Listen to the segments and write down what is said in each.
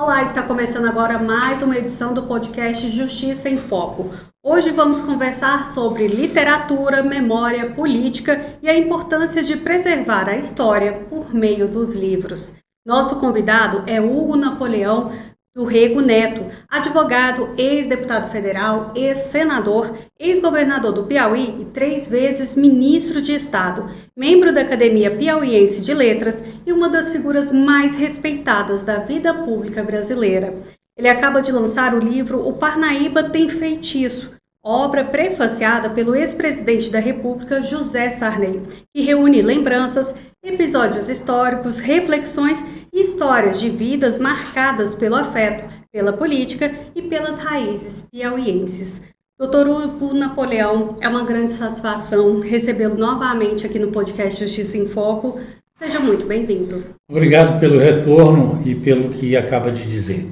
Olá, está começando agora mais uma edição do podcast Justiça em Foco. Hoje vamos conversar sobre literatura, memória, política e a importância de preservar a história por meio dos livros. Nosso convidado é Hugo Napoleão do Rego Neto, advogado, ex-deputado federal, ex-senador, ex-governador do Piauí e 3 vezes ministro de Estado, membro da Academia Piauiense de Letras e uma das figuras mais respeitadas da vida pública brasileira. Ele acaba de lançar o livro O Parnaíba Tem Feitiço, obra prefaciada pelo ex-presidente da República, José Sarney, que reúne lembranças, episódios históricos, reflexões e histórias de vidas marcadas pelo afeto, pela política e pelas raízes piauienses. Dr. Hugo Napoleão, é uma grande satisfação recebê-lo novamente aqui no podcast Justiça em Foco. Seja muito bem-vindo. Obrigado pelo retorno e pelo que acaba de dizer.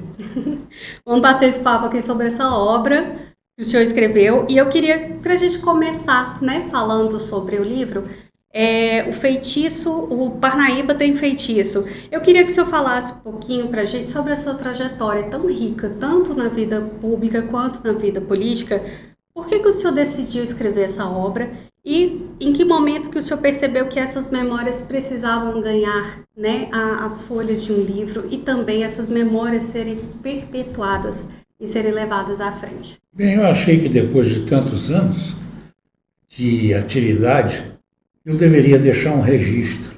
Vamos bater esse papo aqui sobre essa obra que o senhor escreveu, e eu queria que a gente começar, falando sobre o livro, o feitiço, o Parnaíba Tem Feitiço. Eu queria que o senhor falasse um pouquinho para a gente sobre a sua trajetória tão rica, tanto na vida pública quanto na vida política. Por que o senhor decidiu escrever essa obra e em que momento que o senhor percebeu que essas memórias precisavam ganhar as folhas de um livro e também essas memórias serem perpetuadas e serem levadas à frente? Bem, eu achei que depois de tantos anos de atividade, eu deveria deixar um registro.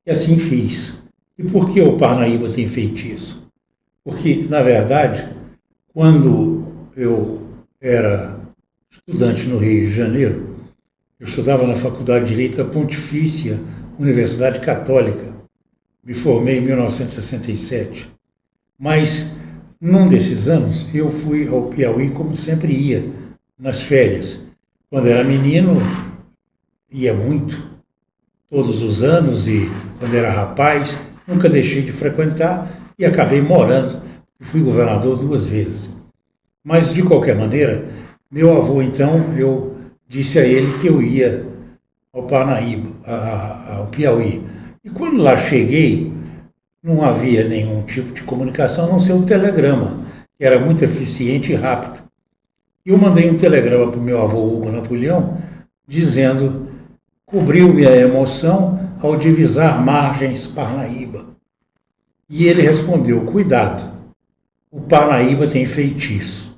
E assim fiz. E por que o Parnaíba tem feitiço? Porque, na verdade, quando eu era estudante no Rio de Janeiro, eu estudava na Faculdade de Direito da Pontifícia Universidade Católica. Me formei em 1967. Mas, num desses anos, eu fui ao Piauí como sempre ia, nas férias. Quando era menino, ia muito, todos os anos, e quando era rapaz, nunca deixei de frequentar e acabei morando. Fui governador 2 vezes. Mas, de qualquer maneira, meu avô, então, eu disse a ele que eu ia ao Parnaíba, ao Piauí. E quando lá cheguei, não havia nenhum tipo de comunicação, a não ser o telegrama, que era muito eficiente e rápido. E eu mandei um telegrama para o meu avô Hugo Napoleão, dizendo: cobriu-me a emoção ao divisar margens Parnaíba. E ele respondeu: cuidado, o Parnaíba tem feitiço.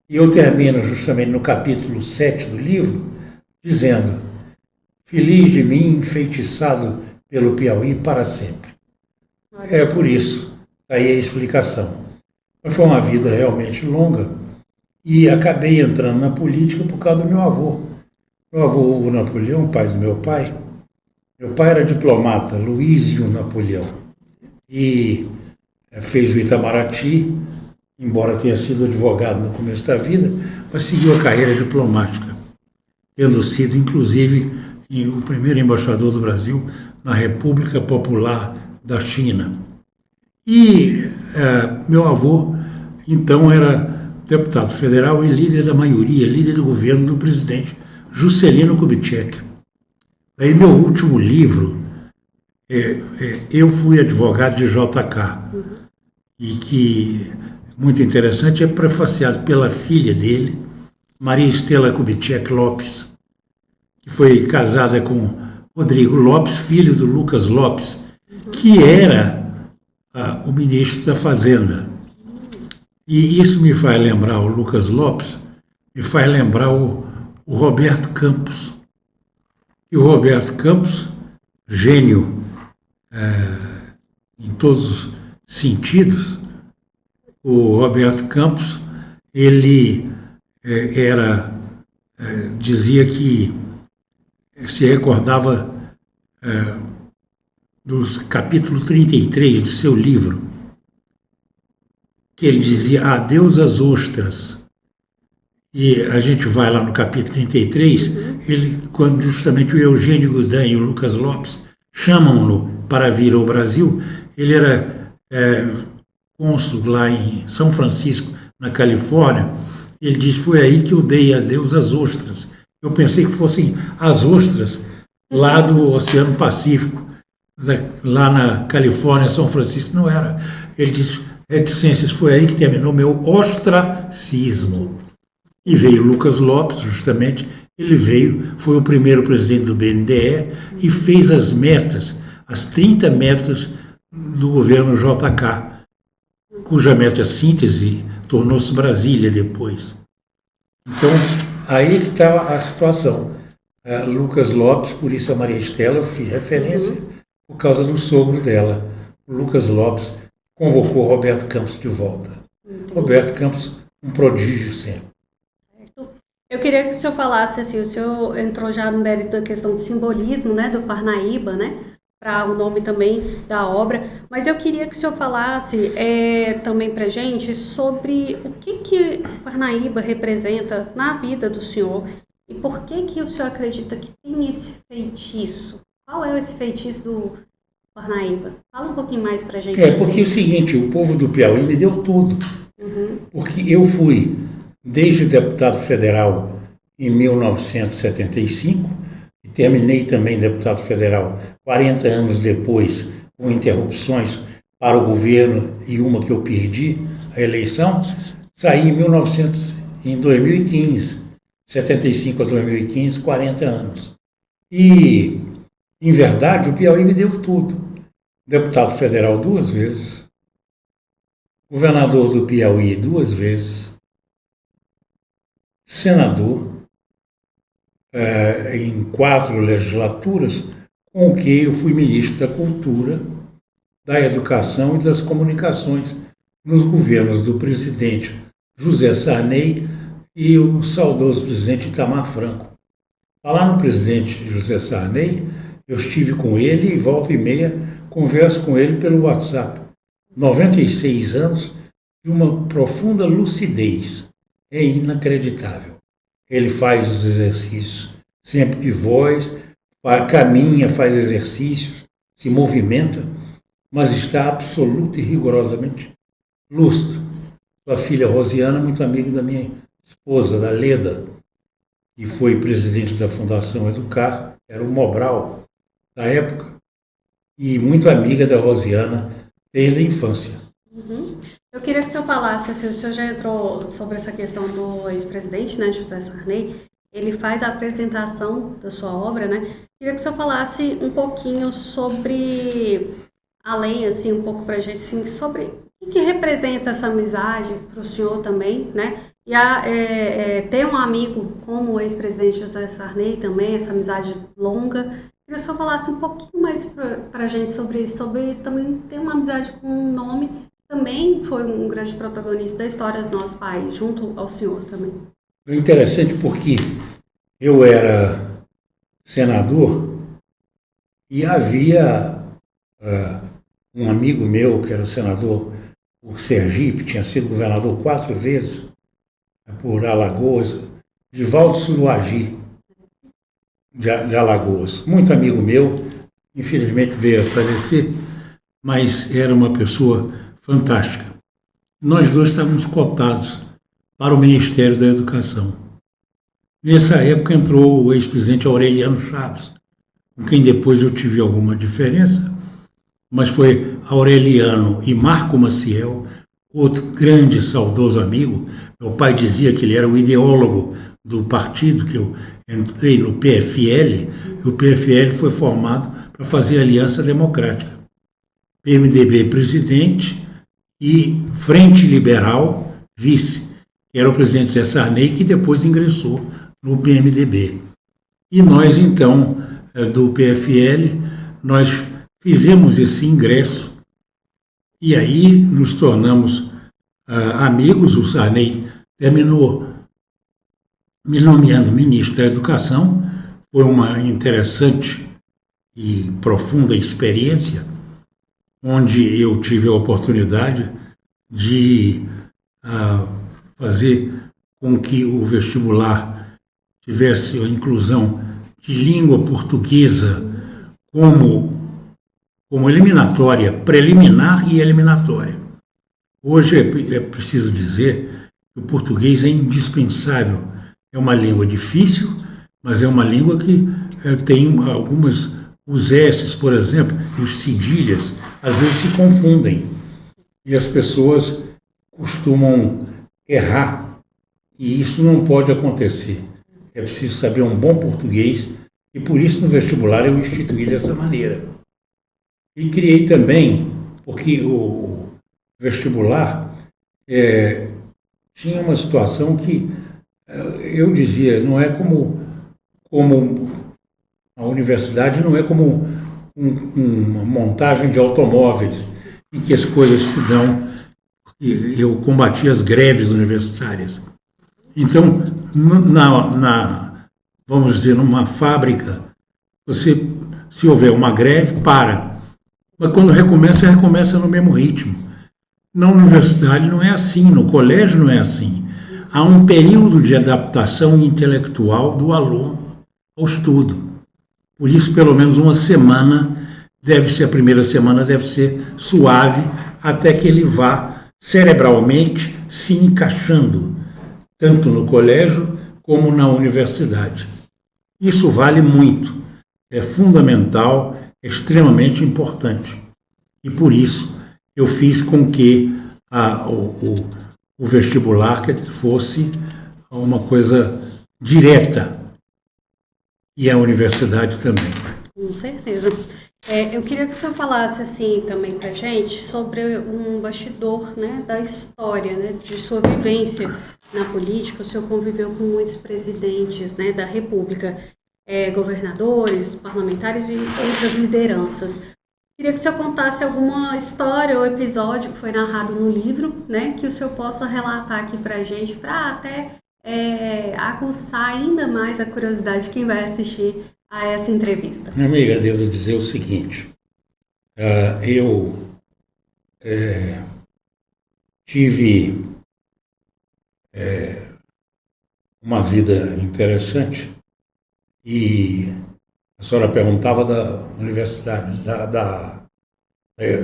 E eu termino justamente no capítulo 7 do livro, dizendo: feliz de mim, enfeitiçado pelo Piauí para sempre. É por isso, aí a explicação. Mas foi uma vida realmente longa e acabei entrando na política por causa do meu avô. Meu avô Hugo Napoleão, pai do meu pai era diplomata, Luísio Napoleão, e fez o Itamaraty, embora tenha sido advogado no começo da vida, mas seguiu a carreira diplomática, tendo sido, inclusive, o primeiro embaixador do Brasil na República Popular da China. E meu avô, então, era deputado federal e líder da maioria, líder do governo do presidente Juscelino Kubitschek. Aí meu último livro, eu fui advogado de JK, e que, muito interessante, é prefaciado pela filha dele, Maria Estela Kubitschek Lopes, que foi casada com Rodrigo Lopes, filho do Lucas Lopes, que era o ministro da Fazenda. E isso me faz lembrar o Lucas Lopes, me faz lembrar o Roberto Campos. E o Roberto Campos, gênio em todos os sentidos, o Roberto Campos, ele dizia que se recordava do capítulo 33 do seu livro, que ele dizia adeus às ostras. E a gente vai lá no capítulo 33, quando justamente o Eugênio Goudin e o Lucas Lopes chamam-no para vir ao Brasil, ele era cônsul lá em São Francisco, na Califórnia. Ele diz: foi aí que eu dei adeus às ostras. Eu pensei que fossem as ostras lá do Oceano Pacífico, lá na Califórnia, São Francisco. Não era. Ele diz: reticências. Foi aí que terminou meu ostracismo. E veio Lucas Lopes, justamente. Ele veio, foi o primeiro presidente do BNDE e fez as metas, as 30 metas do governo JK, cuja meta síntese tornou-se Brasília depois. Então, aí que está a situação. Lucas Lopes, por isso a Maria Estela, eu fiz referência por causa do sogro dela. O Lucas Lopes convocou Roberto Campos de volta. Entendi. Roberto Campos, um prodígio sempre. Eu queria que o senhor falasse, assim, o senhor entrou já no mérito da questão do simbolismo, né, do Parnaíba, né, para o nome também da obra, mas eu queria que o senhor falasse também para a gente sobre o que Parnaíba representa na vida do senhor e por que o senhor acredita que tem esse feitiço. Qual é esse feitiço do Parnaíba? Fala um pouquinho mais para a gente. Porque é o seguinte, o povo do Piauí me deu tudo. Porque eu fui, desde deputado federal em 1975, e terminei também deputado federal 40 anos depois, com interrupções para o governo e uma que eu perdi, a eleição, saí em 2015, 75 a 2015, 40 anos. E, em verdade, o Piauí me deu tudo. Deputado federal 2 vezes, governador do Piauí 2 vezes, senador em 4 legislaturas, com o que eu fui ministro da Cultura, da Educação e das Comunicações nos governos do presidente José Sarney e o saudoso presidente Itamar Franco. Falar no presidente José Sarney, eu estive com ele e volta e meia converso com ele pelo WhatsApp. 96 anos de uma profunda lucidez. É inacreditável. Ele faz os exercícios sempre de voz, caminha, faz exercícios, se movimenta, mas está absoluto e rigorosamente lúcido. Sua filha Rosiana, muito amiga da minha esposa, da Leda, que foi presidente da Fundação Educar, era o Mobral da época, e muito amiga da Rosiana desde a infância. Eu queria que o senhor falasse, assim, o senhor já entrou sobre essa questão do ex-presidente, né, José Sarney, ele faz a apresentação da sua obra, né, queria que o senhor falasse um pouquinho sobre, além, assim, um pouco pra gente, assim, sobre o que representa essa amizade para o senhor também, né, e ter um amigo como o ex-presidente José Sarney também, essa amizade longa. Queria que o senhor falasse um pouquinho mais para a gente sobre isso, sobre também ter uma amizade com um nome, também foi um grande protagonista da história do nosso país, junto ao senhor também. É interessante porque eu era senador e havia um amigo meu que era senador por Sergipe, tinha sido governador 4 vezes, por Alagoas, Divaldo Suruagi, de Alagoas. Muito amigo meu, infelizmente veio a falecer, mas era uma pessoa fantástica. Nós dois estávamos cotados para o Ministério da Educação. Nessa época entrou o ex-presidente Aureliano Chaves, com quem depois eu tive alguma diferença, mas foi Aureliano e Marco Maciel, outro grande, saudoso amigo. Meu pai dizia que ele era o ideólogo do partido, que eu entrei no PFL, e o PFL foi formado para fazer aliança democrática. PMDB presidente e Frente Liberal vice, que era o presidente Zé Sarney, que depois ingressou no PMDB. E nós, então, do PFL, nós fizemos esse ingresso e aí nos tornamos amigos. O Sarney terminou me nomeando ministro da Educação. Foi uma interessante e profunda experiência, onde eu tive a oportunidade de fazer com que o vestibular tivesse a inclusão de língua portuguesa como eliminatória, preliminar e eliminatória. Hoje é preciso dizer que o português é indispensável. É uma língua difícil, mas é uma língua que tem os S's, por exemplo, e os cedilhas, às vezes se confundem. E as pessoas costumam errar, e isso não pode acontecer. É preciso saber um bom português, e por isso no vestibular eu instituí dessa maneira. E criei também, porque o vestibular tinha uma situação que eu dizia, não é como a universidade não é como uma montagem de automóveis, em que as coisas se dão. Eu combati as greves universitárias. Então, vamos dizer, numa fábrica, se houver uma greve, para. Mas quando recomeça no mesmo ritmo. Na universidade não é assim, no colégio não é assim. Há um período de adaptação intelectual do aluno ao estudo. Por isso, pelo menos uma semana, a primeira semana deve ser suave, até que ele vá cerebralmente se encaixando, tanto no colégio como na universidade. Isso vale muito, é fundamental, é extremamente importante. E por isso eu fiz com que o vestibular fosse uma coisa direta, e a universidade também. Com certeza. Eu queria que o senhor falasse assim também para a gente sobre um bastidor, né, da história, né, de sua vivência na política. O senhor conviveu com muitos presidentes, né, da República, governadores, parlamentares e outras lideranças. Queria que o senhor contasse alguma história ou episódio que foi narrado no livro, né, que o senhor possa relatar aqui para a gente, para até aguçar ainda mais a curiosidade de quem vai assistir a essa entrevista. Minha amiga, devo dizer o seguinte, eu tive uma vida interessante, e a senhora perguntava da universidade,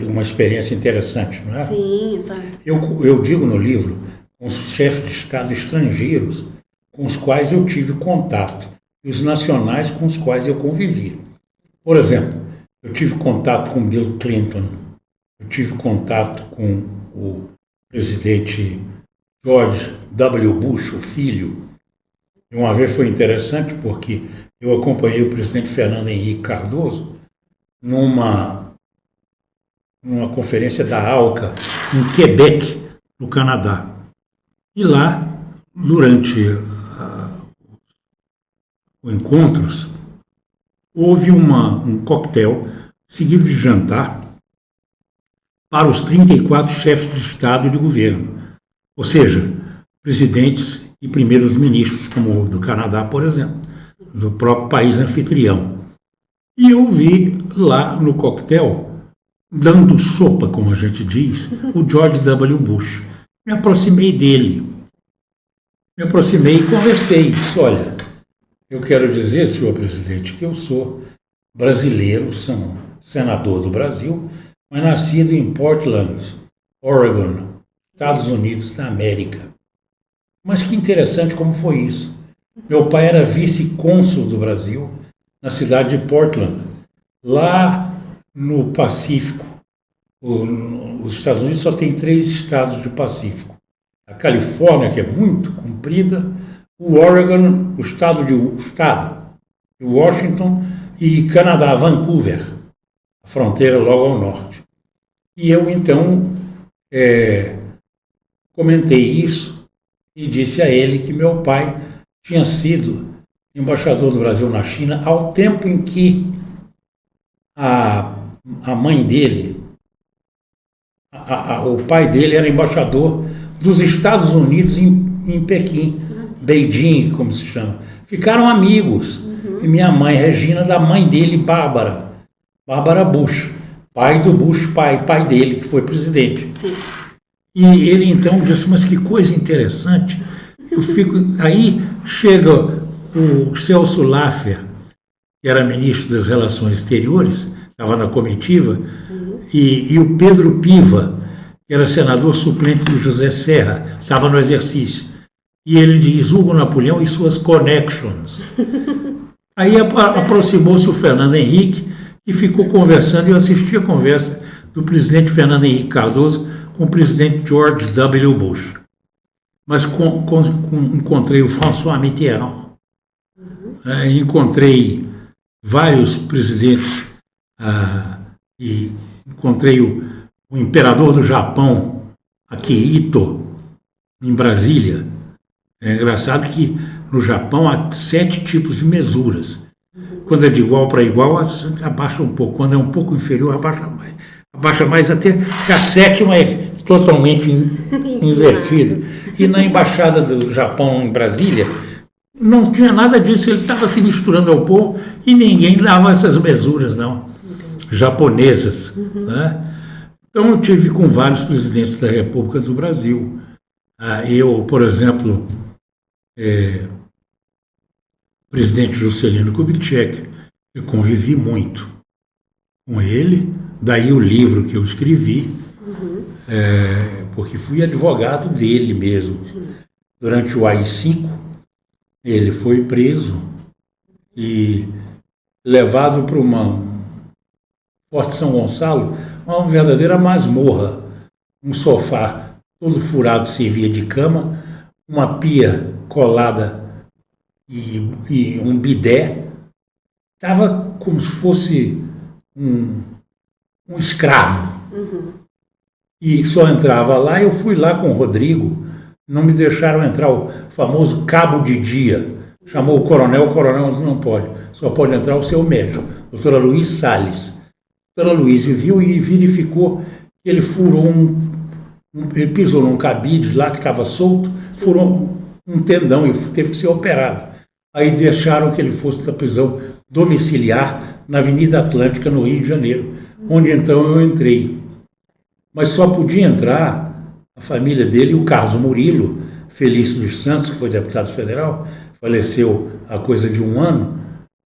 uma experiência interessante, não é? Sim, exato. Eu digo no livro, com os chefes de Estado estrangeiros com os quais eu tive contato, e os nacionais com os quais eu convivi. Por exemplo, eu tive contato com Bill Clinton, eu tive contato com o presidente George W. Bush, o filho. E uma vez foi interessante porque eu acompanhei o presidente Fernando Henrique Cardoso numa conferência da ALCA em Quebec, no Canadá. E lá, durante os encontros, houve um coquetel seguido de jantar para os 34 chefes de Estado e de governo, ou seja, presidentes e primeiros ministros, como o do Canadá, por exemplo, do próprio país anfitrião. E eu vi lá no coquetel, dando sopa, como a gente diz, o George W. Bush. Me aproximei dele. Me aproximei e conversei. Disse, olha, eu quero dizer, senhor presidente, que eu sou brasileiro, senador do Brasil, mas nascido em Portland, Oregon, Estados Unidos da América. Mas que interessante como foi isso. Meu pai era vice-cônsul do Brasil, na cidade de Portland, lá no Pacífico. Os Estados Unidos só tem 3 estados do Pacífico. A Califórnia, que é muito comprida, o Oregon, o estado de Washington, e Canadá, Vancouver, a fronteira logo ao norte. E eu, então, comentei isso e disse a ele que meu pai tinha sido embaixador do Brasil na China ao tempo em que a mãe dele, o pai dele era embaixador dos Estados Unidos em Pequim, Beijing, como se chama. Ficaram amigos. E minha mãe, Regina, da mãe dele, Bárbara Bush, pai do Bush, pai dele, que foi presidente. Sim. E ele então disse, mas que coisa interessante. Aí chega o Celso Laffer, que era ministro das Relações Exteriores, estava na comitiva, e o Pedro Piva, que era senador suplente do José Serra, estava no exercício. E ele diz, Hugo Napoleão e suas connections. Aí aproximou-se o Fernando Henrique e ficou conversando, e eu assisti a conversa do presidente Fernando Henrique Cardoso com com o presidente George W. Bush. Mas encontrei o François Mitterrand, encontrei vários presidentes, e encontrei o imperador do Japão, Akihito, em Brasília. É engraçado que no Japão há 7 tipos de mesuras. Quando é de igual para igual, abaixa um pouco. Quando é um pouco inferior, abaixa mais. Abaixa mais até que a 7ª é totalmente invertida. E na Embaixada do Japão em Brasília, não tinha nada disso. Ele estava se misturando ao povo e ninguém dava essas mesuras, não. Japonesas. Né? Então, eu tive com vários presidentes da República do Brasil. Eu, por exemplo, presidente Juscelino Kubitschek, eu convivi muito com ele, daí o livro que eu escrevi, porque fui advogado dele mesmo. Sim. Durante o AI-5, ele foi preso e levado para uma Forte São Gonçalo, uma verdadeira masmorra. Um sofá todo furado servia de cama, uma pia colada e um bidé. Estava como se fosse um escravo. E só entrava lá. Eu fui lá com o Rodrigo, não me deixaram entrar, o famoso cabo de dia. Chamou o coronel não pode, só pode entrar o seu médico, doutora Luiz Salles. A doutora Luiz viu e verificou que ele furou ele pisou num cabide lá que estava solto, furou um tendão e teve que ser operado. Aí deixaram que ele fosse para a prisão domiciliar na Avenida Atlântica, no Rio de Janeiro, onde então eu entrei. Mas só podia entrar a família dele e o Carlos Murilo, Felício dos Santos, que foi deputado federal, faleceu há coisa de 1 ano,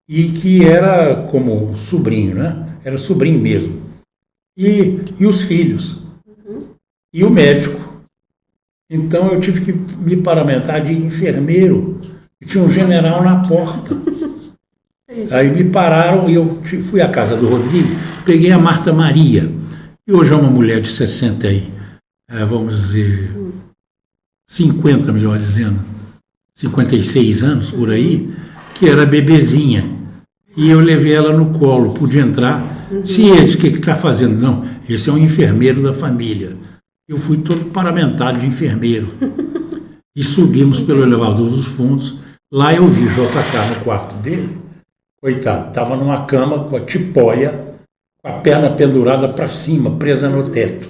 e que era como sobrinho, né? Era sobrinho mesmo. E os filhos. E o médico. Então eu tive que me paramentar de enfermeiro. E tinha um general na porta. Aí me pararam e eu fui à casa do Rodrigo, peguei a Marta Maria. E hoje é uma mulher de 60 vamos dizer, 50, melhor dizendo, 56 anos por aí, que era bebezinha. E eu levei ela no colo, pude entrar. Se esse, o que está fazendo? Não, esse é um enfermeiro da família. Eu fui todo paramentado de enfermeiro. E subimos pelo elevador dos fundos. Lá eu vi JK no quarto dele. Coitado, estava numa cama com a tipóia, com a perna pendurada para cima, presa no teto.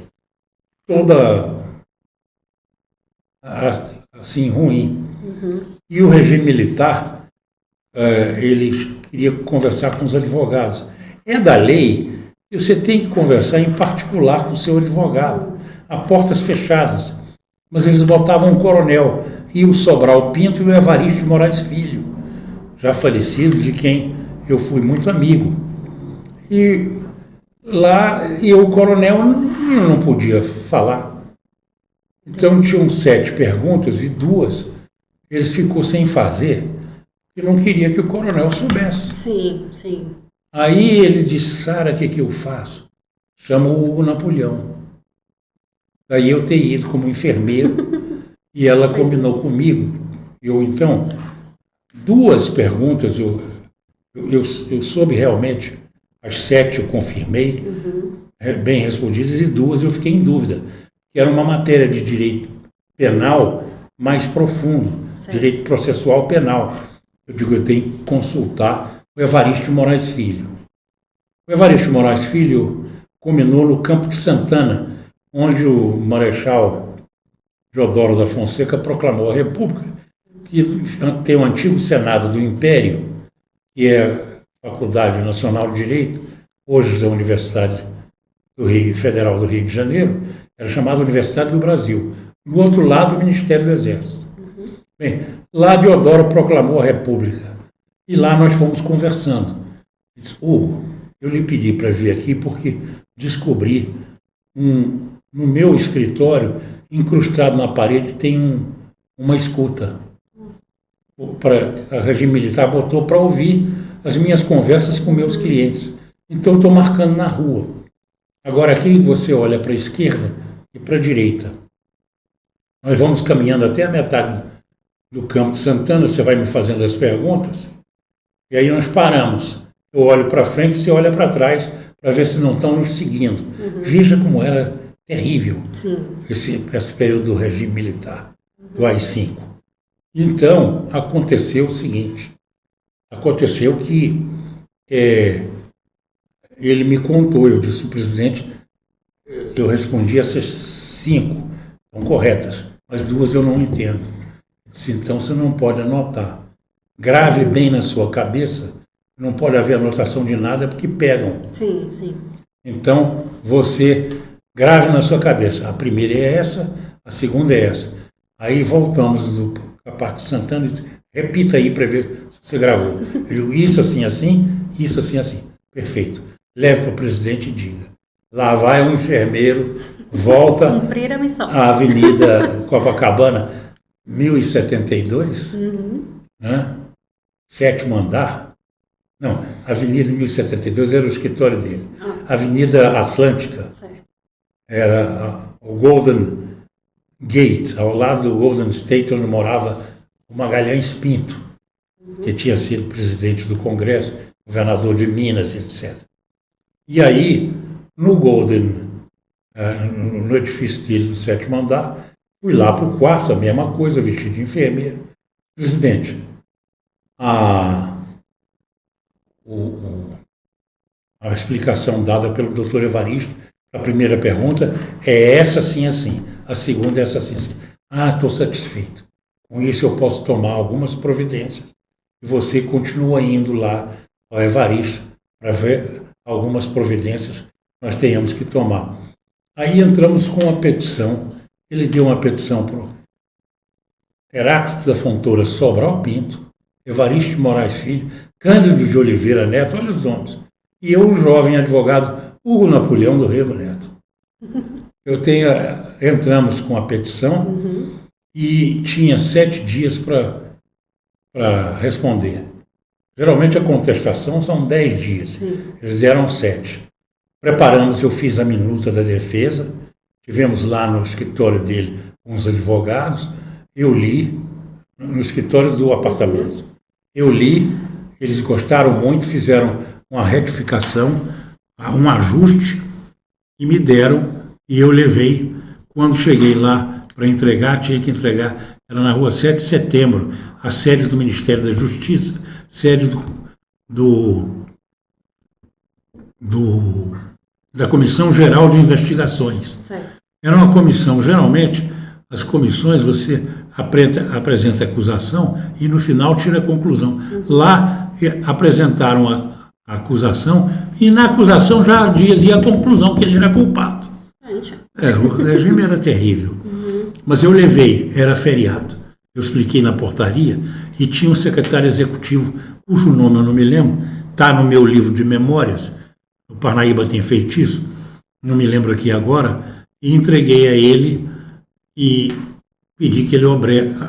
Toda assim, ruim. E o regime militar, ele queria conversar com os advogados. É da lei que você tem que conversar em particular com o seu advogado, a portas fechadas. Mas eles botavam um coronel, e o Sobral Pinto e o Evaristo de Moraes Filho, já falecido, de quem eu fui muito amigo. E lá, o coronel não podia falar. Então tinham 7 perguntas e 2 ele ficou sem fazer, e não queria que o coronel soubesse. Sim, sim. Aí ele disse: Sara, o que eu faço? Chama o Hugo Napoleão. Daí eu ter ido como enfermeiro, e ela combinou comigo. Eu, então, 2 perguntas eu soube realmente, as 7 eu confirmei, bem respondidas, e 2 eu fiquei em dúvida, que era uma matéria de direito penal mais profundo, certo. Direito processual penal. Eu digo, eu tenho que consultar o Evaristo de Moraes Filho. O Evaristo de Moraes Filho culminou no Campo de Santana, onde o Marechal Deodoro da Fonseca proclamou a República, que tem o antigo Senado do Império, que é a Faculdade Nacional de Direito, hoje da Universidade Federal do Rio de Janeiro, era chamada Universidade do Brasil. Do outro lado, o Ministério do Exército. Bem, lá Deodoro proclamou a República. E lá nós fomos conversando. Ele disse: Hugo, eu lhe pedi para vir aqui porque descobri no meu escritório, incrustado na parede, tem uma escuta. A regime militar botou para ouvir as minhas conversas com meus clientes. Então estou marcando na rua. Agora aqui você olha para a esquerda, e para a direita. Nós vamos caminhando até a metade do Campo de Santana, você vai me fazendo as perguntas, e aí nós paramos. Eu olho para frente, você olha para trás, para ver se não estão nos seguindo. Veja como era terrível esse período do regime militar, do AI-5. Então, aconteceu o seguinte, aconteceu que ele me contou, eu disse, o presidente, eu respondi essas 5, estão corretas, mas 2 eu não entendo. Eu disse, então você não pode anotar. Grave bem na sua cabeça, não pode haver anotação de nada porque pegam. Sim, sim. Então, você grave na sua cabeça. A primeira é essa, a segunda é essa. Aí voltamos do Parque Santana e disse, repita aí para ver se você gravou. Ele disse, isso assim, assim, isso assim, assim. Perfeito. Leve para o presidente e diga. Lá vai um enfermeiro, volta cumprir a missão. À Avenida Copacabana, 1072, né? 7º andar. Não, Avenida 1072 era o escritório dele. Avenida Atlântica era o Golden Gate, ao lado do Golden State, onde morava o Magalhães Pinto, que tinha sido presidente do Congresso, governador de Minas, etc. E aí, no Golden, no edifício dele, no 7º andar, fui lá para o quarto, a mesma coisa, vestido de enfermeiro. Presidente, a explicação dada pelo doutor Evaristo, a primeira pergunta é essa assim, assim. A segunda é essa assim, assim. Estou satisfeito. Com isso eu posso tomar algumas providências. E você continua indo lá ao Evaristo para ver algumas providências que nós tenhamos que tomar. Aí entramos com uma petição. Ele deu uma petição para o Heráclito da Fontoura Sobral Pinto, Evaristo de Moraes Filho, Cândido de Oliveira Neto, olha os nomes. E eu, o jovem advogado Hugo Napoleão do Rego Neto. Entramos com a petição e tinha 7 dias para responder. Geralmente a contestação são 10 dias. Eles deram 7. Preparamos, eu fiz a minuta da defesa, tivemos lá no escritório dele uns advogados, eu li, no escritório do apartamento. Eu li, eles gostaram muito, fizeram uma retificação, um ajuste, e me deram, e eu levei. Quando cheguei lá para entregar, tinha que entregar, era na rua 7 de setembro, a sede do Ministério da Justiça, sede da Comissão Geral de Investigações. Certo. Era uma comissão, geralmente, as comissões você apresenta a acusação e no final tira a conclusão. Lá apresentaram a acusação e na acusação já dizia a conclusão que ele era culpado. O regime era terrível. Mas eu levei, era feriado. Eu expliquei na portaria e tinha um secretário executivo, cujo nome eu não me lembro, está no meu livro de memórias, o Parnaíba Tem Feitiço, não me lembro aqui agora, e entreguei a ele e pedi que ele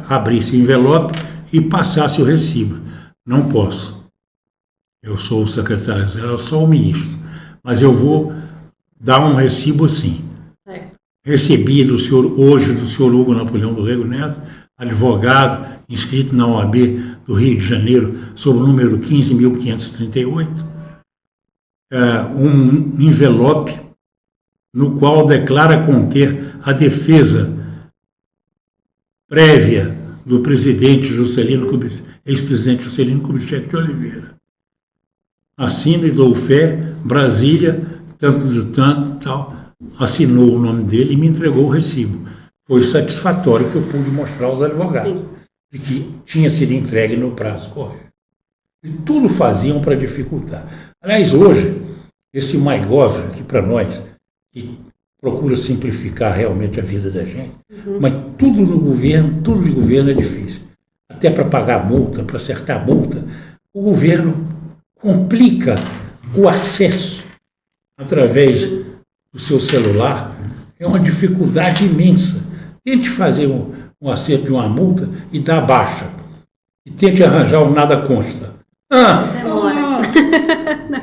abrisse o envelope e passasse o recibo. Não posso. Eu sou o secretário, eu sou o ministro, mas eu vou dar um recibo assim. Recebi hoje do senhor Hugo Napoleão do Rego Neto, advogado, inscrito na OAB do Rio de Janeiro, sob o número 15.538, um envelope no qual declara conter a defesa prévia do presidente ex-presidente Juscelino Kubitschek de Oliveira. Assino e dou fé, Brasília, tanto de tanto, tal. Assinou o nome dele e me entregou o recibo. Foi satisfatório que eu pude mostrar aos advogados de que tinha sido entregue no prazo correto. E tudo faziam para dificultar. Aliás, hoje, esse MyGov, aqui para nós, que procura simplificar realmente a vida da gente, mas tudo no governo, tudo de governo é difícil. Até para pagar multa, para acertar multa, o governo complica o acesso através do seu celular. É uma dificuldade imensa. Tente fazer um acerto de uma multa e dar baixa. E tente arranjar o nada consta.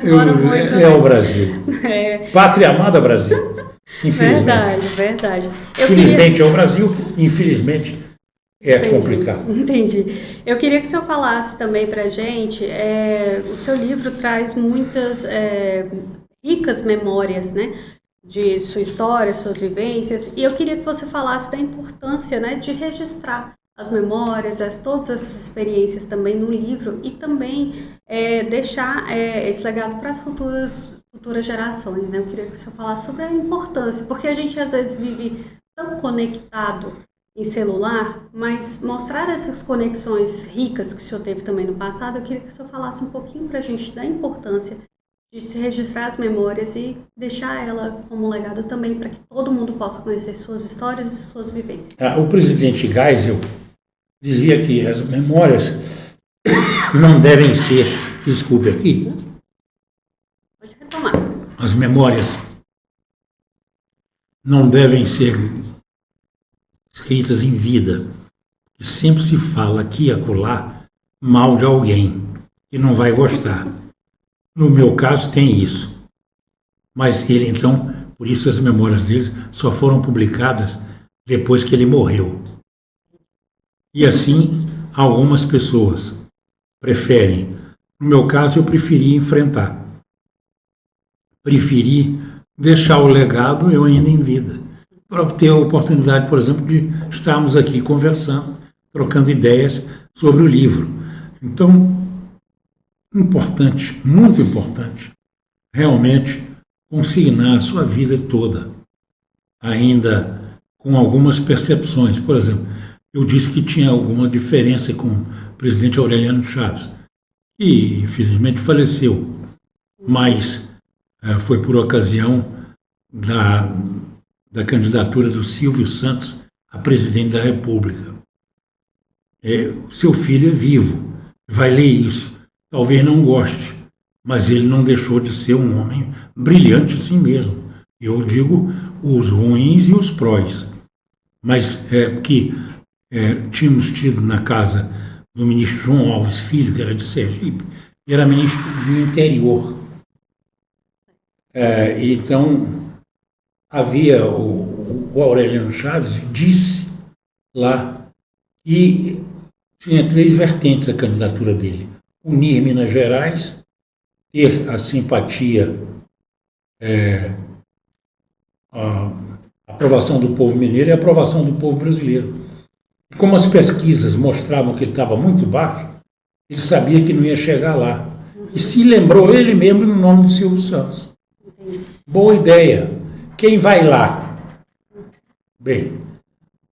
Demora muito. É o Brasil. Pátria amada Brasil. Infelizmente. Verdade. Felizmente é o Brasil, infelizmente é complicado. Entendi. Eu queria que o senhor falasse também para a gente, o seu livro traz muitas ricas memórias, né, de sua história, suas vivências, e eu queria que você falasse da importância, né, de registrar as memórias, todas essas experiências também no livro e também deixar esse legado para as futuras gerações, né? Eu queria que o senhor falasse sobre a importância, porque a gente às vezes vive tão conectado em celular, mas mostrar essas conexões ricas que o senhor teve também no passado, eu queria que o senhor falasse um pouquinho para a gente da importância de se registrar as memórias e deixar ela como legado também para que todo mundo possa conhecer suas histórias e suas vivências. O presidente Geisel dizia que as memórias não devem ser, desculpe aqui, pode retomar. As memórias não devem ser escritas em vida. Sempre se fala aqui e acolá mal de alguém que não vai gostar. No meu caso tem isso. Mas ele então, por isso as memórias dele só foram publicadas depois que ele morreu. E assim, algumas pessoas preferem. No meu caso, eu preferi enfrentar. Preferi deixar o legado eu ainda em vida. Para ter a oportunidade, por exemplo, de estarmos aqui conversando, trocando ideias sobre o livro. Então, importante, muito importante, realmente consignar a sua vida toda, ainda com algumas percepções. Por exemplo, eu disse que tinha alguma diferença com o presidente Aureliano Chaves, que infelizmente faleceu, mas foi por ocasião da candidatura do Silvio Santos a presidente da República. Seu filho é vivo, vai ler isso, talvez não goste, mas ele não deixou de ser um homem brilhante assim mesmo. Eu digo os ruins e os prós, mas que tínhamos tido na casa do ministro João Alves Filho, que era de Sergipe, e era ministro do interior. Então, havia o Aureliano Chaves disse lá que tinha 3 vertentes a candidatura dele: unir Minas Gerais, ter a simpatia, a aprovação do povo mineiro e a aprovação do povo brasileiro. E como as pesquisas mostravam que ele estava muito baixo, ele sabia que não ia chegar lá. E se lembrou ele mesmo no nome do Silvio Santos. Boa ideia. Quem vai lá? Bem,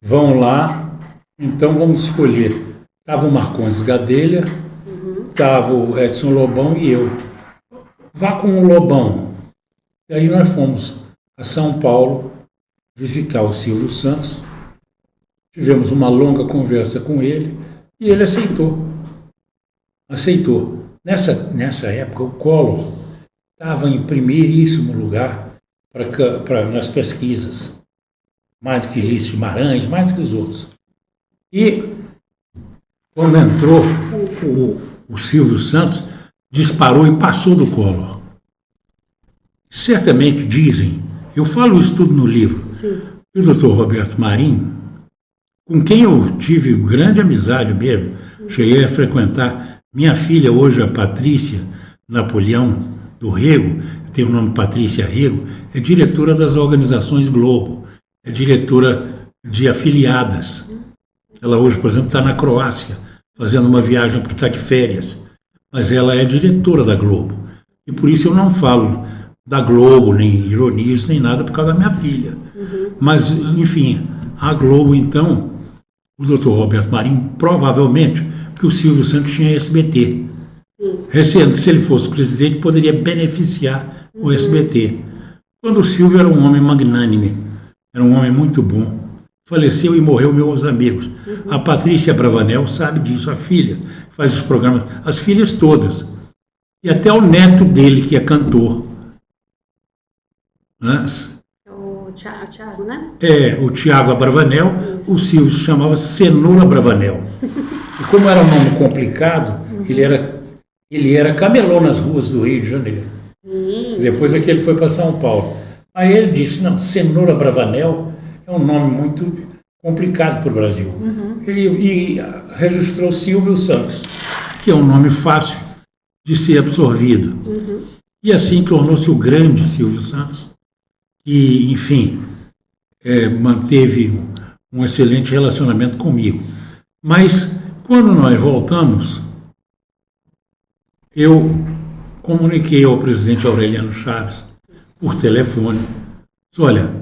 vão lá, então vamos escolher. Estava o Marcondes Gadelha, estava o Edson Lobão e eu. Vá com o Lobão. E aí nós fomos a São Paulo visitar o Silvio Santos. Tivemos uma longa conversa com ele e ele aceitou. Nessa época, o Collor estava em primeiríssimo lugar nas pesquisas, mais do que Lício Guimarães, mais do que os outros. E quando entrou o Silvio Santos, disparou e passou do Collor. Certamente dizem, eu falo isso tudo no livro, sim, e o Dr. Roberto Marinho, com quem eu tive grande amizade mesmo, cheguei a frequentar. Minha filha hoje, a Patrícia Napoleão do Rego, tem o nome Patrícia Rego, é diretora das organizações Globo, é diretora de afiliadas. Ela hoje, por exemplo, está na Croácia, fazendo uma viagem para estar de férias, mas ela é diretora da Globo. E por isso eu não falo da Globo, nem ironizo, nem nada, por causa da minha filha. Mas, enfim, a Globo, então, o Dr. Roberto Marinho, provavelmente, que o Silvio Santos tinha SBT. Se ele fosse presidente, poderia beneficiar o SBT. Quando o Silvio era um homem magnânime, era um homem muito bom, faleceu e morreu meus amigos. A Patrícia Bravanel sabe disso, a filha, faz os programas, as filhas todas. E até o neto dele, que é cantor. O Tiago, né? O Tiago Abravanel, o Silvio se chamava Cenoura Bravanel. E como era um nome complicado, ele era camelô nas ruas do Rio de Janeiro. Depois é que ele foi para São Paulo. Aí ele disse, não, Cenoura Bravanel é um nome muito complicado para o Brasil. E registrou Silvio Santos, que é um nome fácil de ser absorvido. E assim tornou-se o grande Silvio Santos, que, enfim, manteve um excelente relacionamento comigo. Mas, quando nós voltamos, eu comuniquei ao presidente Aureliano Chaves, por telefone, disse, olha,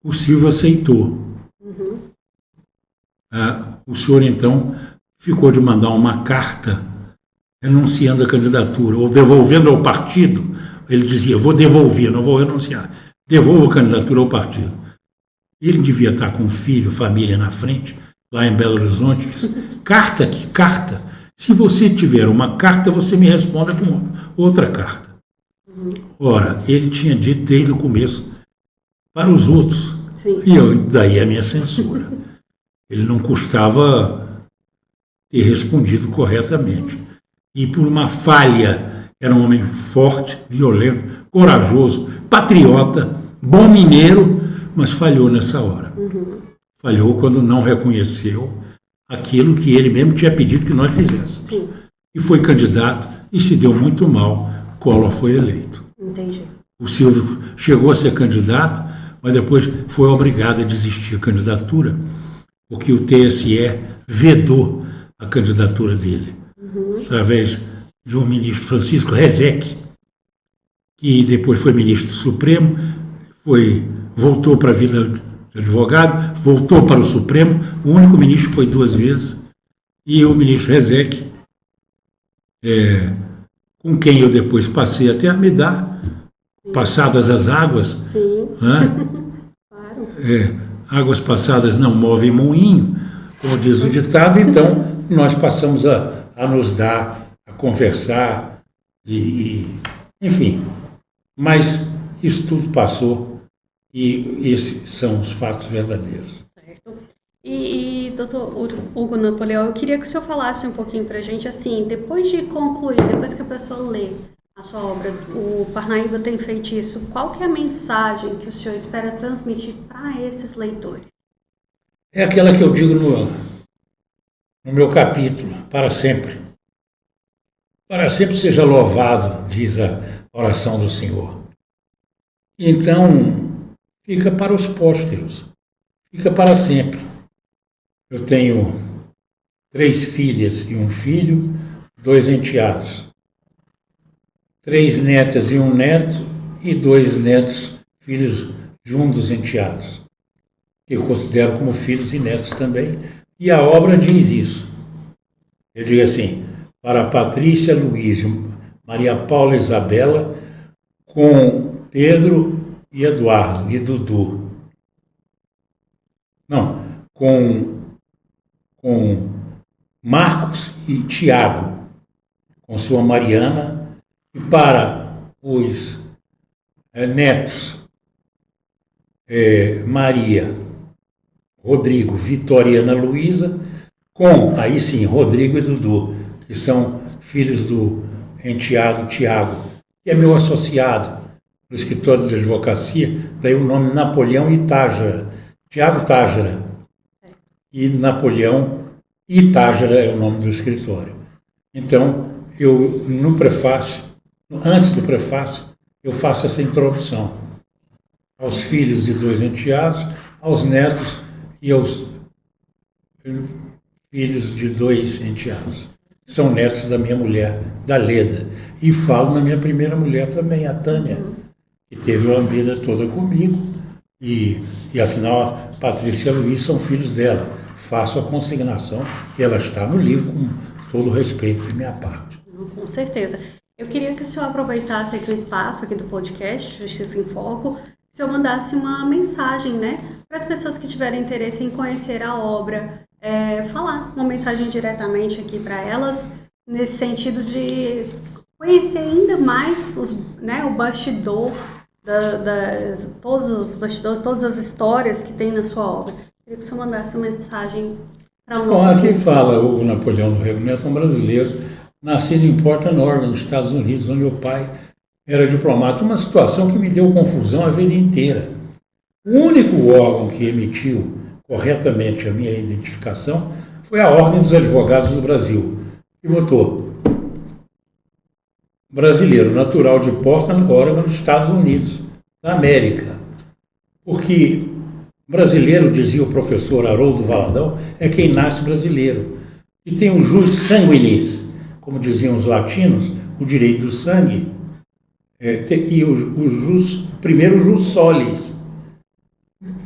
o Silvio aceitou. O senhor, então, ficou de mandar uma carta renunciando à candidatura, ou devolvendo ao partido. Ele dizia, vou devolver, não vou renunciar. Devolvo a candidatura ao partido. Ele devia estar com filho, família na frente, lá em Belo Horizonte. Disse, carta? Que carta? Se você tiver uma carta, você me responda com outra carta. Ora, ele tinha dito desde o começo para os outros. Sim. E daí a minha censura. Ele não custava ter respondido corretamente. E por uma falha, era um homem forte, violento, corajoso, patriota, bom mineiro, mas falhou nessa hora. Falhou quando não reconheceu aquilo que ele mesmo tinha pedido que nós fizéssemos. Sim. E foi candidato e se deu muito mal. Collor foi eleito. Entendi. O Silvio chegou a ser candidato, mas depois foi obrigado a desistir da candidatura, porque o TSE vedou a candidatura dele, através de um ministro, Francisco Rezec, que depois foi ministro do Supremo, voltou para a vida de advogado, voltou para o Supremo, o único ministro que foi 2 vezes, e o ministro Rezec, com quem eu depois passei até a me dar, passadas as águas, Sim. Né? Claro. Águas passadas não movem moinho, como diz o ditado, então nós passamos a nos dar, a conversar, enfim. Mas isso tudo passou e esses são os fatos verdadeiros. Certo. E doutor Hugo Napoleão, eu queria que o senhor falasse um pouquinho para a gente, assim, depois de concluir, depois que a pessoa lê a sua obra, o Parnaíba Tem Feitiço, qual que é a mensagem que o senhor espera transmitir para esses leitores? É aquela que eu digo no meu capítulo, para sempre. Para sempre seja louvado, diz a oração do Senhor. Então, fica para os pósteros, fica para sempre. Eu tenho 3 filhas e um filho, 2 enteados. 3 netas e um neto, e 2 netos, filhos de um dos enteados, que eu considero como filhos e netos também. E a obra diz isso. Eu digo assim, para Patrícia, Luísio, Maria Paula e Isabela, com Pedro e Eduardo e Dudu. Não, com Marcos e Tiago, com sua Mariana, e para os netos, Maria, Rodrigo, Vitória e Ana Luísa, com, aí sim, Rodrigo e Dudu, que são filhos do enteado Tiago, que é meu associado no escritório de advocacia, daí o nome Napoleão e Tágera, Tiago Tágera, e Napoleão e Tágera é o nome do escritório. Então, eu, no prefácio, antes do prefácio, eu faço essa introdução aos filhos de 2 enteados, aos netos e aos filhos de 2 enteados. São netos da minha mulher, da Leda. E falo na minha primeira mulher também, a Tânia, que teve uma vida toda comigo. E afinal, a Patrícia e a Luiz são filhos dela. Faço a consignação e ela está no livro com todo o respeito de minha parte. Com certeza. Eu queria que o senhor aproveitasse aqui o espaço aqui do podcast Justiça em Foco, que o senhor mandasse uma mensagem, né, para as pessoas que tiverem interesse em conhecer a obra, falar uma mensagem diretamente aqui para elas, nesse sentido de conhecer ainda mais o bastidor, todos os bastidores, todas as histórias que tem na sua obra. Eu queria que o senhor mandasse uma mensagem para o nosso... Bom, aqui fala o Napoleão do Rego Neto, um brasileiro, nascido em Portland, Oregon, nos Estados Unidos, onde o pai era diplomata, uma situação que me deu confusão a vida inteira. O único órgão que emitiu corretamente a minha identificação foi a Ordem dos Advogados do Brasil, que botou brasileiro, natural de Portland, Oregon, nos Estados Unidos, da América. Porque brasileiro, dizia o professor Haroldo Valadão, é quem nasce brasileiro. E tem o jus sanguinis, como diziam os latinos, o direito do sangue, e primeiro o jus solis,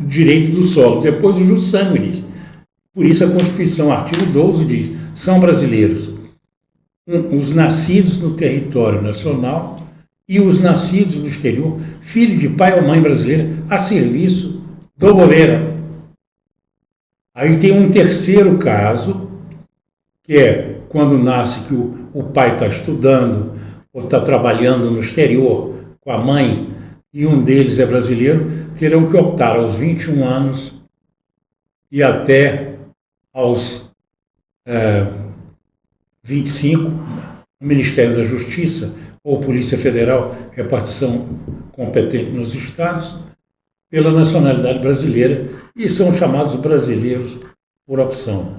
o direito do solo, depois o jus sanguinis. Por isso a Constituição, artigo 12, diz, são brasileiros os nascidos no território nacional e os nascidos no exterior, filho de pai ou mãe brasileira, a serviço do governo. Aí tem um terceiro caso, que é quando nasce que o pai está estudando ou está trabalhando no exterior com a mãe e um deles é brasileiro, terão que optar aos 21 anos e até aos 25, no Ministério da Justiça ou Polícia Federal, repartição competente nos estados, pela nacionalidade brasileira, e são chamados brasileiros por opção.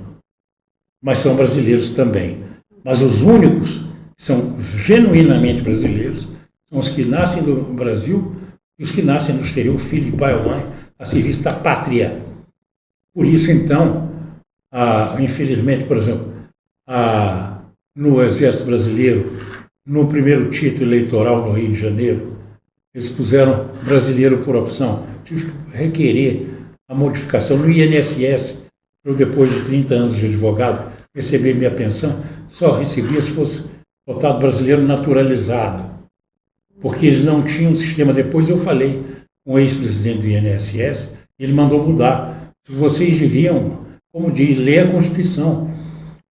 Mas são brasileiros também. Mas os únicos que são genuinamente brasileiros são os que nascem no Brasil e os que nascem no exterior, filho de pai ou mãe, a serviço da pátria. Por isso, então, infelizmente, por exemplo, no Exército Brasileiro, no primeiro título eleitoral no Rio de Janeiro, eles puseram brasileiro por opção. Tive que requerer a modificação no INSS. Eu, depois de 30 anos de advogado, receber minha pensão, só recebia se fosse votado brasileiro naturalizado, porque eles não tinham um sistema. Depois eu falei com o ex-presidente do INSS, ele mandou mudar. Vocês deviam, como diz, ler a Constituição.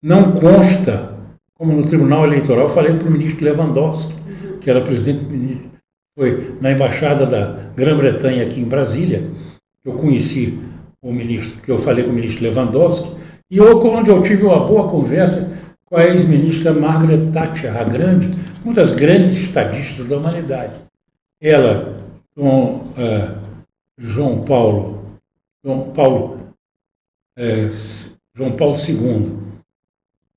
Não consta, como no Tribunal Eleitoral, eu falei para o ministro Lewandowski, que era presidente, foi na Embaixada da Grã-Bretanha aqui em Brasília, eu conheci o ministro, que eu falei com o ministro Lewandowski, e onde eu tive uma boa conversa com a ex-ministra Margaret Thatcher, a grande, uma das grandes estadistas da humanidade. Ela, com João Paulo II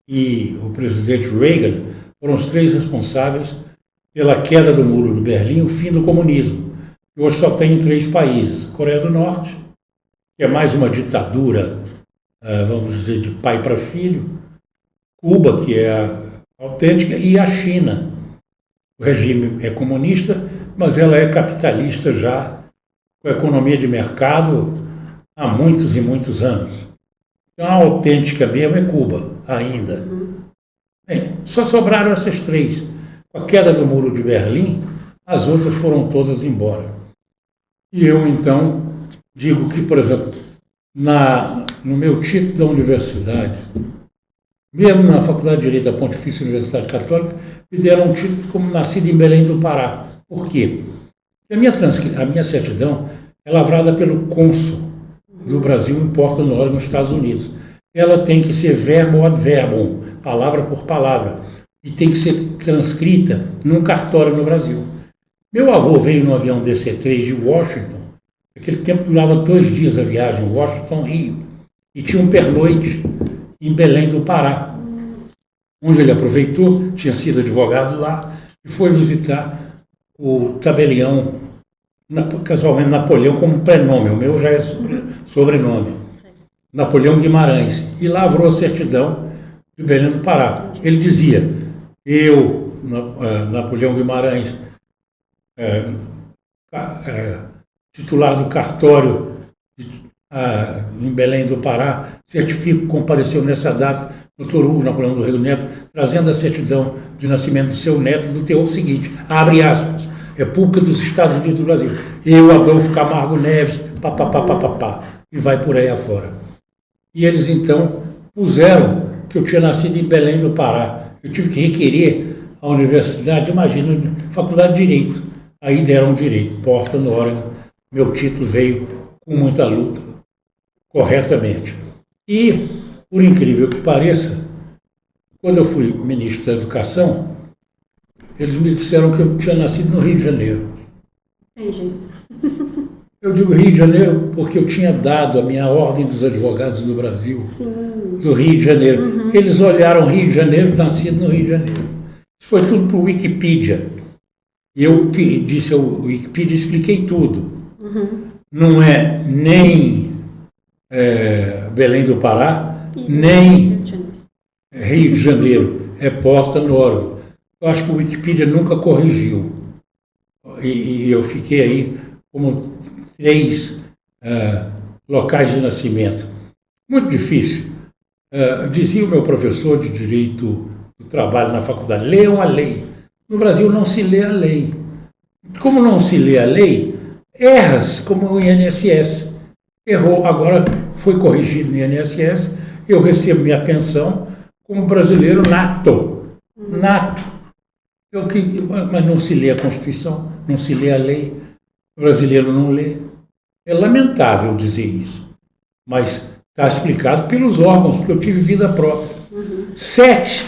e o presidente Reagan foram os três responsáveis pela queda do Muro de Berlim, o fim do comunismo. E hoje só tem 3 países: Coreia do Norte, que é mais uma ditadura, vamos dizer, de pai para filho, Cuba, que é a autêntica, e a China. O regime é comunista, mas ela é capitalista já, com a economia de mercado há muitos e muitos anos. Então a autêntica mesmo é Cuba, ainda. Bem, só sobraram essas 3. Com a queda do Muro de Berlim, as outras foram todas embora. E eu, então, digo que, por exemplo, no meu título da universidade, mesmo na Faculdade de Direito da Pontifícia Universidade Católica, me deram um título como nascido em Belém do Pará. Por quê? A minha certidão é lavrada pelo cônsul do Brasil em Portland, Oregon, nos Estados Unidos. Ela tem que ser verbo ad verbum, palavra por palavra, e tem que ser transcrita num cartório no Brasil. Meu avô veio no avião DC-3 de Washington. Naquele tempo durava 2 dias a viagem, Washington-Rio, e tinha um pernoite em Belém do Pará, onde ele aproveitou, tinha sido advogado lá, e foi visitar o tabelião, casualmente Napoleão como prenome, o meu já é sobrenome, Napoleão Guimarães, e lavrou a certidão de Belém do Pará. Ele dizia: eu, Napoleão Guimarães, titular do cartório em Belém do Pará, certifico que compareceu nessa data Dr. Hugo Napoleão do Rego Neto, trazendo a certidão de nascimento do seu neto, do teor seguinte, abre aspas, República dos Estados Unidos do Brasil, eu, Adolfo Camargo Neves, papapá, e vai por aí afora. E eles, então, puseram que eu tinha nascido em Belém do Pará. Eu tive que requerer a universidade, imagina, Faculdade de Direito. Aí deram direito, Portland, Oregon. Meu título veio com muita luta, corretamente. E, por incrível que pareça, quando eu fui ministro da Educação, Eles me disseram que eu tinha nascido no Rio de Janeiro. Entendi. Eu digo Rio de Janeiro porque eu tinha dado a minha Ordem dos Advogados do Brasil, do Rio de Janeiro. Eles olharam Rio de Janeiro, nascido no Rio de Janeiro. Isso foi tudo para o Wikipedia. Eu disse ao Wikipedia, expliquei tudo. Não é nem Belém do Pará, nem Rio de Janeiro. É Porta Novo. Eu acho que o Wikipedia nunca corrigiu. E eu fiquei aí como 3 locais de nascimento. Muito difícil. Dizia o meu professor de Direito do Trabalho na faculdade, leiam a lei. No Brasil não se lê a lei. Como não se lê a lei, erras como o INSS. Errou, agora foi corrigido no INSS, eu recebo minha pensão como brasileiro nato. Nato. Mas não se lê a Constituição, não se lê a lei. O brasileiro não lê. É lamentável dizer isso, mas está explicado pelos órgãos, porque eu tive vida própria. 7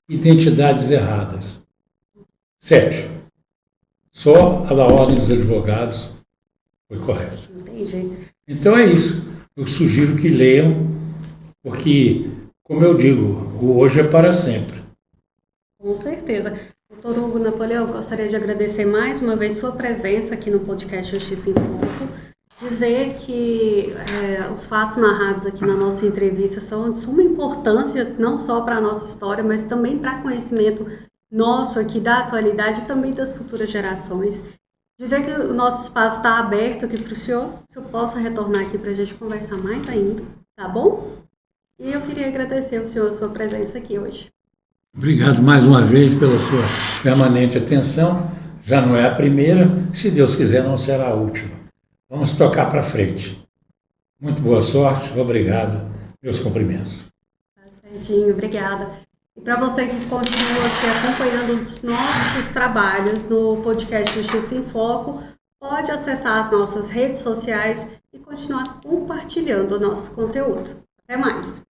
identidades erradas. 7. Só a da Ordem dos Advogados foi correta. Entendi. Então é isso. Eu sugiro que leiam, porque, como eu digo, o hoje é para sempre. Com certeza. Doutor Hugo Napoleão, eu gostaria de agradecer mais uma vez sua presença aqui no podcast Justiça em Foco. Dizer que os fatos narrados aqui na nossa entrevista são de suma importância, não só para a nossa história, mas também para conhecimento nosso aqui da atualidade e também das futuras gerações. Dizer que o nosso espaço está aberto aqui para o senhor, se eu possa retornar aqui para a gente conversar mais ainda, tá bom? E eu queria agradecer ao senhor a sua presença aqui hoje. Obrigado mais uma vez pela sua permanente atenção. Já não é a primeira, se Deus quiser não será a última. Vamos tocar para frente. Muito boa sorte, obrigado, meus cumprimentos. Tá certinho, obrigada. E para você que continua aqui acompanhando os nossos trabalhos no podcast Justiça em Foco, pode acessar as nossas redes sociais e continuar compartilhando o nosso conteúdo. Até mais!